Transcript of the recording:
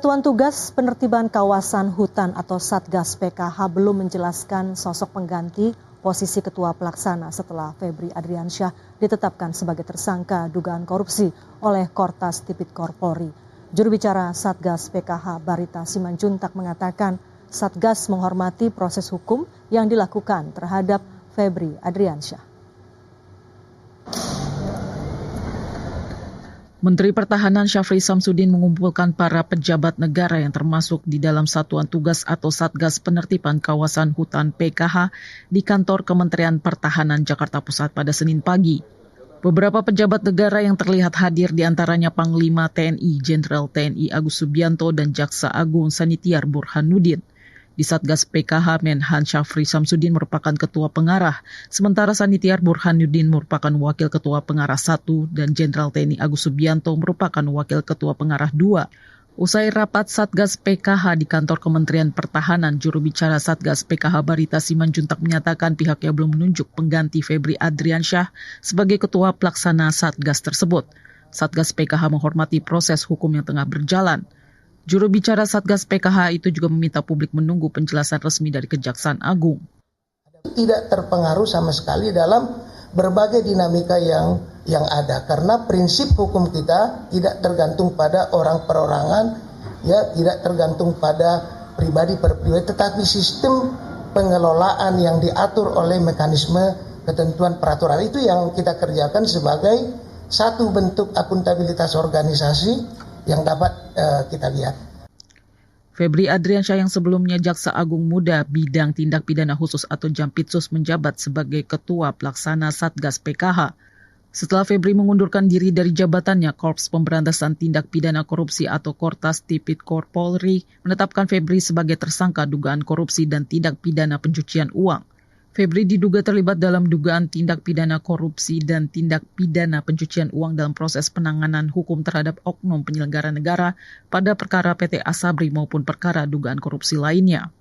Satuan Tugas Penertiban Kawasan Hutan atau Satgas PKH belum menjelaskan sosok pengganti posisi Ketua Pelaksana setelah Febri Adriansyah ditetapkan sebagai tersangka dugaan korupsi oleh Kortas Tipikor Polri. Juru bicara Satgas PKH Barita Simanjuntak mengatakan Satgas menghormati proses hukum yang dilakukan terhadap Febri Adriansyah. Menteri Pertahanan Syafri Samsudin mengumpulkan para pejabat negara yang termasuk di dalam Satuan Tugas atau Satgas Penertiban Kawasan Hutan PKH di kantor Kementerian Pertahanan Jakarta Pusat pada Senin pagi. Beberapa pejabat negara yang terlihat hadir diantaranya Panglima TNI Jenderal TNI Agus Subianto dan Jaksa Agung Sanitiar Burhanuddin. Di Satgas PKH, Menhan Syafri Samsudin merupakan Ketua Pengarah, sementara Sanitiar Burhanuddin merupakan Wakil Ketua Pengarah 1 dan Jenderal TNI Agus Subianto merupakan Wakil Ketua Pengarah 2. Usai rapat Satgas PKH di kantor Kementerian Pertahanan, juru bicara Satgas PKH Barita Simanjuntak menyatakan pihaknya belum menunjuk pengganti Febri Adriansyah sebagai Ketua Pelaksana Satgas tersebut. Satgas PKH menghormati proses hukum yang tengah berjalan. Juru bicara Satgas PKH itu juga meminta publik menunggu penjelasan resmi dari Kejaksaan Agung. Tidak terpengaruh sama sekali dalam berbagai dinamika yang ada, karena prinsip hukum kita tidak tergantung pada orang perorangan, ya, tidak tergantung pada pribadi per pribadi, tetapi sistem pengelolaan yang diatur oleh mekanisme ketentuan peraturan itu yang kita kerjakan sebagai satu bentuk akuntabilitas organisasi yang dapat kita lihat. Febri Adriansyah yang sebelumnya Jaksa Agung Muda Bidang Tindak Pidana Khusus atau Jampitsus menjabat sebagai Ketua Pelaksana Satgas PKH. Setelah Febri mengundurkan diri dari jabatannya, Korps Pemberantasan Tindak Pidana Korupsi atau Kortas Tipikor Polri menetapkan Febri sebagai tersangka dugaan korupsi dan tindak pidana pencucian uang. Febri diduga terlibat dalam dugaan tindak pidana korupsi dan tindak pidana pencucian uang dalam proses penanganan hukum terhadap oknum penyelenggara negara pada perkara PT Asabri maupun perkara dugaan korupsi lainnya.